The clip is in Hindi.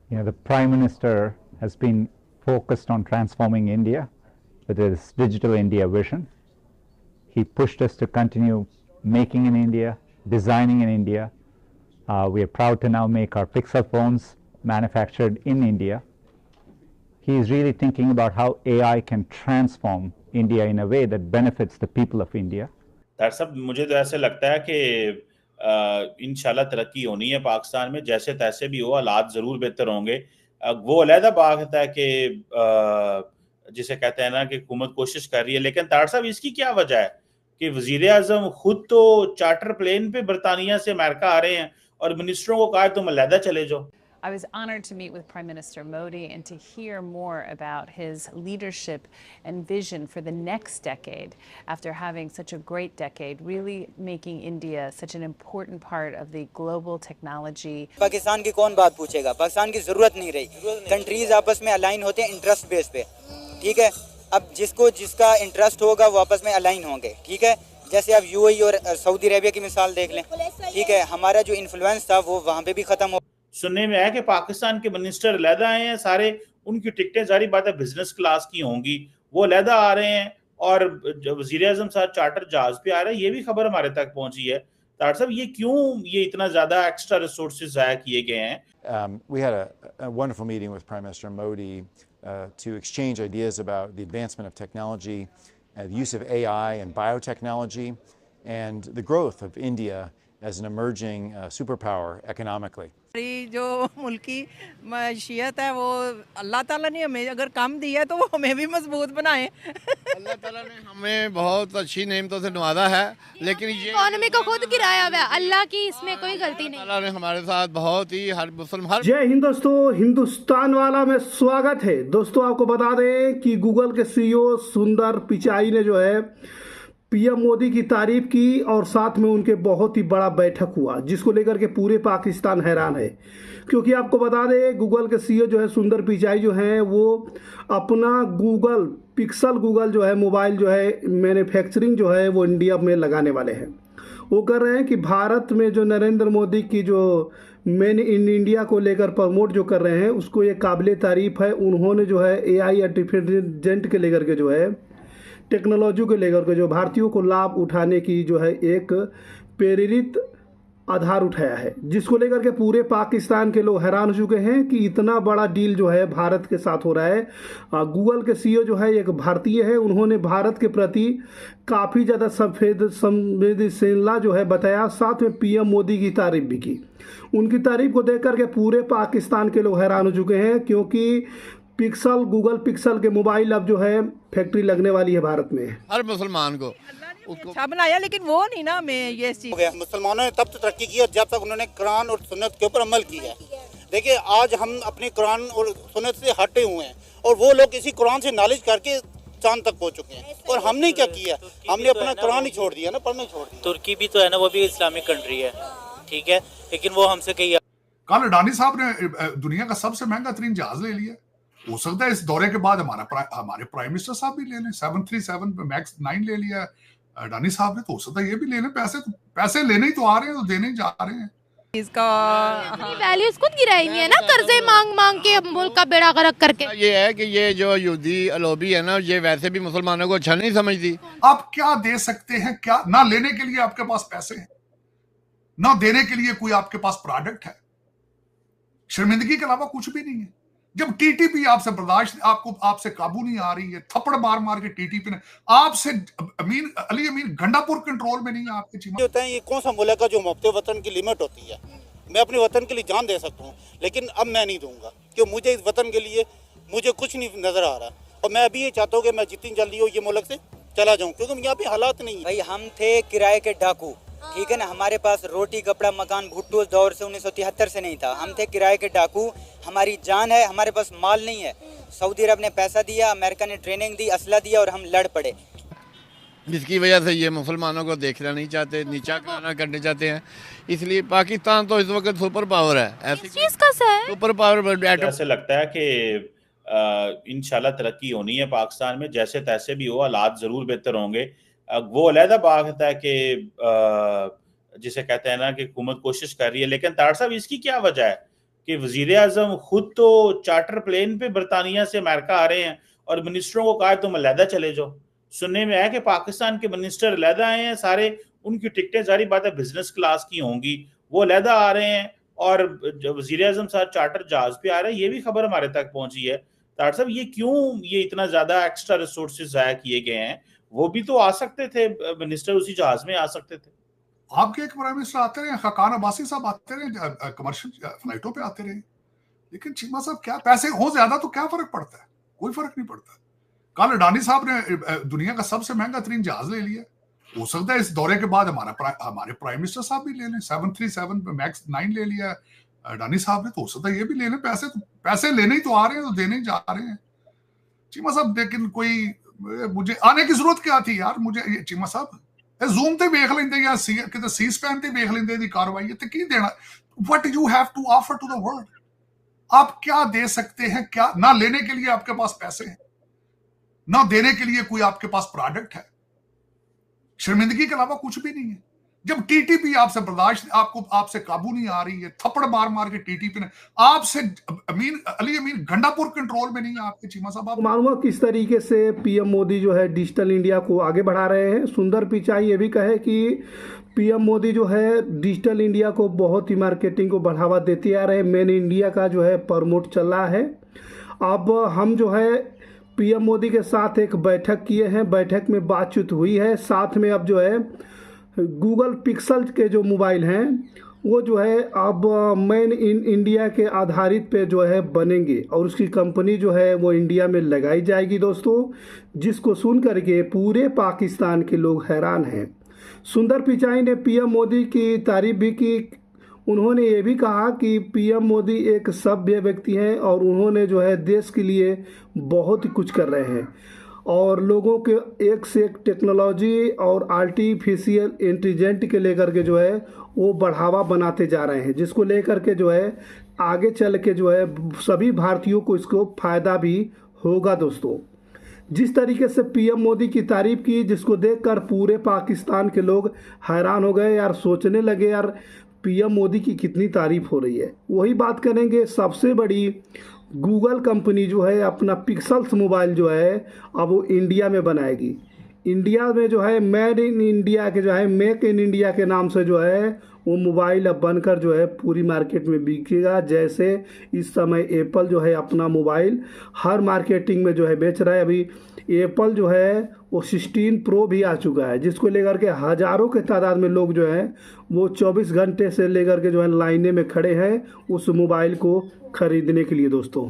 The Prime Minister has been focused on transforming India with his Digital India vision. He pushed us to continue making in India, designing in India. We are proud to now make our Pixel phones manufactured in India. He is really thinking about how AI can transform India in a way that benefits the people of India. Doctor साहब, मुझे तो ऐसे लगता है कि इंशाल्लाह तरक्की होनी है पाकिस्तान में, जैसे तैसे भी हो, हालात ज़रूर बेहतर होंगे। वो अलहदा बात है कि जिसे कहते हैं ना कि हुकूमत कोशिश कर रही है, लेकिन डॉक्टर साहब इसकी क्या वजह है कि वज़ीर आज़म खुद तो चार्टर प्लेन पे बरतानिया से अमेरिका आ रहे हैं और मिनिस्टरों को कहा तुम अलहदा चले जाओ। I was honored to meet with Prime Minister Modi and to hear more about his leadership and vision for the next decade after having such a great decade, really making India such an important part of the global technology. Pakistan की कौन बात पूछेगा? पाकिस्तान की जरूरत नहीं रही। कंट्रीज आपस में अलाइन होते हैं इंटरेस्ट बेस पे, ठीक है। अब जिसको जिसका इंटरेस्ट होगा वो आपस में अलाइन होंगे, ठीक है। जैसे आप यूएई और सऊदी अरेबिया की मिसाल देख लें, ठीक है। हमारा जो इन्फ्लुएंस था वो वहाँ पे भी खत्म हो। सुनने में आया कि पाकिस्तान के मिनिस्टर अलहदा आए हैं सारे, उनकी टिकटें जारी बात है बिजनेस क्लास की होंगी, वो अलहदा आ रहे हैं और वजीर आजम साहब चार्टर जहाज पे आ रहे हैं। ये भी खबर हमारे तक पहुंची है। डॉक्टर साहब, ये क्यों ये इतना ज्यादा एक्स्ट्रा रिसोर्सेज जाया किए गए हैं? We had a wonderful meeting with Prime Minister Modi to exchange ideas about the advancement of technology, the use of AI and biotechnology, and the growth of India as an emerging superpower economically. जो मुल्की मशीयत है वो अल्लाह ताला ने हमें अगर कम दी है तो वो हमें भी मजबूत बनाए। अल्लाह ताला ने हमें बहुत अच्छी नेमतों से नवाजा है, लेकिन ये इकोनॉमी को खुद गिराया हुआ है, अल्लाह की इसमें कोई गलती नहीं। अल्लाह ने हमारे साथ बहुत ही हर मुसलमान। जय हिंद दोस्तों, हिंदुस्तान वाला में स्वागत है। दोस्तों आपको बता दें कि गूगल के सीईओ सुंदर पिचाई ने जो है पीएम मोदी की तारीफ की और साथ में उनके बहुत ही बड़ा बैठक हुआ, जिसको लेकर के पूरे पाकिस्तान हैरान है। क्योंकि आपको बता दें गूगल के सीईओ जो है सुंदर पिचाई जो है वो अपना गूगल पिक्सल गूगल जो है मोबाइल जो है मैन्युफैक्चरिंग जो है वो इंडिया में लगाने वाले हैं। वो कर रहे हैं कि भारत में जो नरेंद्र मोदी की जो मेन इन इंडिया को लेकर प्रमोट जो कर रहे हैं उसको ये काबिल तारीफ है। उन्होंने जो है एआई आर्टिफिशियल इंटेलिजेंस के लेकर के जो है टेक्नोलॉजी को लेकर के जो भारतीयों को लाभ उठाने की जो है एक प्रेरित आधार उठाया है, जिसको लेकर के पूरे पाकिस्तान के लोग हैरान हो चुके हैं कि इतना बड़ा डील जो है भारत के साथ हो रहा है। गूगल के सीईओ जो है एक भारतीय है, उन्होंने भारत के प्रति काफ़ी ज़्यादा संवेदनशीलता जो है बताया, साथ में पीएम मोदी की तारीफ भी की। उनकी तारीफ को देख करके पूरे पाकिस्तान के लोग हैरान हो चुके हैं, क्योंकि पिक्सल गूगल पिक्सल के मोबाइल अब जो है फैक्ट्री लगने वाली है भारत में। हर मुसलमान को अच्छा बनाया, लेकिन वो नहीं ना हमें ये चीज। मुसलमानों ने तब तो तरक्की की जब तक उन्होंने कुरान और सुन्नत के ऊपर अमल किया। देखिए आज हम अपने कुरान और सुन्नत से हटे हुए हैं और वो लोग इसी कुरान से नॉलेज करके चांद तक पहुंच चुके हैं, और हमने क्या किया, हमने अपना कुरान ही छोड़ दिया ना, पढ़ना छोड़ दिया। तुर्की भी तो है ना, वो भी इस्लामिक कंट्री है, ठीक है, लेकिन वो हमसे कहीं। कल अडानी साहब ने दुनिया का सबसे महंगा तरीन जहाज ले लिया। हो सकता है इस दौरे के बाद हमारे प्राइम मिनिस्टर साहब भी ले लें। 737 मैक्स 9 ले लिया अडानी साहब ने, तो हो सकता है ये भी ले लें। पैसे लेने ही तो आ रहे हैं, तो देने ही जा रहे हैं। इसका वैल्यूज खुद गिराएंगे है ना, कर्जे मांग मांग के मुल्क का बेड़ा गर्क करके। ये है कि ये जो यहूदी लॉबी है ना, ये वैसे भी मुसलमानों को अच्छा नहीं समझती। आप क्या दे सकते हैं, क्या ना लेने के लिए आपके पास पैसे हैं, ना देने के लिए कोई आपके पास प्रोडक्ट है। शर्मिंदगी के अलावा कुछ भी नहीं है। जब टीटीपी आपसे बर्दाश्त आपसे काबू नहीं आ रही है, थप्पड़ मार मार के टीटीपी ने आपसे अली अमीन गंडापुर कंट्रोल में नहीं है आपके चीमा होता है। ये कौन सा मुल्क है जो मोहब्बत वतन की लिमिट होती है। मैं अपने वतन के लिए जान दे सकता हूँ, लेकिन अब मैं नहीं दूंगा, क्योंकि मुझे इस वतन के लिए मुझे कुछ नहीं नजर आ रहा। और मैं अभी ये चाहता हूँ कि मैं जितनी जल्दी हो ये मुल्क से चला जाऊँ, क्योंकि यहाँ पे हालात नहीं है। भाई हम थे किराए के डाकू, ठीक है ना। हमारे पास रोटी कपड़ा मकान भुट्टो दौर से 1973 से नहीं था। हम थे किराए के डाकू, हमारी जान है, हमारे पास माल नहीं है। सऊदी अरब ने पैसा दिया, अमेरिका ने ट्रेनिंग दी, असला दिया और हम लड़ पड़े। जिसकी वजह से ये मुसलमानों को देखना नहीं चाहते, नीचा करना करने चाहते हैं। इसलिए पाकिस्तान तो इस वक्त सुपर पावर है। ऐसी चीज कैसा है सुपर पावर ऐसे लगता है कि इंशाल्लाह तरक्की होनी है पाकिस्तान में, जैसे तैसे भी हो, हालात जरूर बेहतर होंगे। वो अलहदा बात है कि जिसे कहते हैं ना कि हुकूमत कोशिश कर रही है, लेकिन तार साहब इसकी क्या वजह है कि वजीर आजम खुद तो चार्टर प्लेन पे बरतानिया से अमेरिका आ रहे हैं और मिनिस्टरों को कहा तुम अलहदा चले जाओ। सुनने में आया कि पाकिस्तान के मिनिस्टर अलहदा आए हैं सारे, उनकी टिकटें जारी बात है बिजनेस क्लास की होंगी, वो अलहदा आ रहे हैं और वजीर आजम साहब चार्टर जहाज पे आ रहे हैं। ये भी खबर हमारे तक पहुंची है। तार साहब ये क्यों ये इतना ज्यादा एक्स्ट्रा रिसोर्सेज जाया किए गए हैं? वो भी तो आ सकते थे, मिनिस्टर उसी जहाज में आ सकते थे। आपके एक प्राइम मिनिस्टर आते रहे, खकान अब्बासी साहब आते रहे, कमर्शियल फ्लाइटों पे आते रहे, लेकिन चीमा साहब क्या पैसे हो ज्यादा तो क्या फर्क पड़ता है? कोई फर्क नहीं पड़ता। कल अडानी साहब ने दुनिया का सबसे महंगा तरीन जहाज ले लिया। हो सकता है इस दौरे के बाद हमारे प्राइम मिनिस्टर साहब भी ले लें, 737 मैक्स 9 ले लिया अडानी साहब ने, तो हो सकता है ये भी ले लें। पैसे लेने ही तो आ रहे हैं, तो देने ही जा रहे हैं चीमा साहब। लेकिन कोई मुझे आने की जरूरत क्या थी यार? मुझे चीमा साहब जूम ते देख लेंदे या किते सी स्पैन ते देख लेंदे दी कार्रवाई ते की देना। What you have to offer to the world? आप क्या दे सकते हैं? क्या ना लेने के लिए आपके पास पैसे हैं, ना देने के लिए कोई आपके पास प्रोडक्ट है। शर्मिंदगी के अलावा कुछ भी नहीं है। जब टीटीपी आपसे बर्दाश्त आपसे काबू नहीं आ रही है, थप्पड़ मार मार के टीटीपी ने आपसे अली अमीन गंडापुर कंट्रोल में नहीं है आपके चीमा साहब। आप मालूम है किस तरीके से पीएम मोदी जो है डिजिटल इंडिया को आगे बढ़ा रहे हैं। सुंदर पिचाई ये भी कहे कि पीएम मोदी जो है डिजिटल इंडिया को बहुत ही मार्केटिंग को बढ़ावा देते आ रहे हैं। मेन इंडिया का जो है प्रमोट चल रहा है। अब हम जो है पीएम मोदी के साथ एक बैठक किए हैं, बैठक में बातचीत हुई है। साथ में अब जो है गूगल पिक्सल के जो मोबाइल हैं वो जो है अब मेन इन इंडिया के आधारित पे जो है बनेंगे और उसकी कंपनी जो है वो इंडिया में लगाई जाएगी दोस्तों, जिसको सुन करके पूरे पाकिस्तान के लोग हैरान हैं। सुंदर पिचाई ने पीएम मोदी की तारीफ भी की। उन्होंने ये भी कहा कि पीएम मोदी एक सभ्य व्यक्ति हैं और उन्होंने जो है देश के लिए बहुत ही कुछ कर रहे हैं और लोगों के एक से एक टेक्नोलॉजी और आर्टिफिशियल इंटेलिजेंट के लेकर के जो है वो बढ़ावा बनाते जा रहे हैं, जिसको लेकर के जो है आगे चल के जो है सभी भारतीयों को इसको फ़ायदा भी होगा दोस्तों। जिस तरीके से पीएम मोदी की तारीफ की, जिसको देखकर पूरे पाकिस्तान के लोग हैरान हो गए यार, सोचने लगे यार पीएम मोदी की कितनी तारीफ हो रही है। वही बात करेंगे, सबसे बड़ी गूगल कंपनी जो है अपना पिक्सल्स मोबाइल जो है अब वो इंडिया में बनाएगी। इंडिया में जो है मेड इन इंडिया के जो है मेक इन इंडिया के नाम से जो है वो मोबाइल अब बनकर जो है पूरी मार्केट में बिकेगा। जैसे इस समय एप्पल जो है अपना मोबाइल हर मार्केटिंग में जो है बेच रहा है। अभी एप्पल जो है वो 16 प्रो भी आ चुका है, जिसको लेकर के हज़ारों के तादाद में लोग जो हैं वो 24 घंटे से लेकर के जो है लाइने में खड़े हैं उस मोबाइल को ख़रीदने के लिए दोस्तों।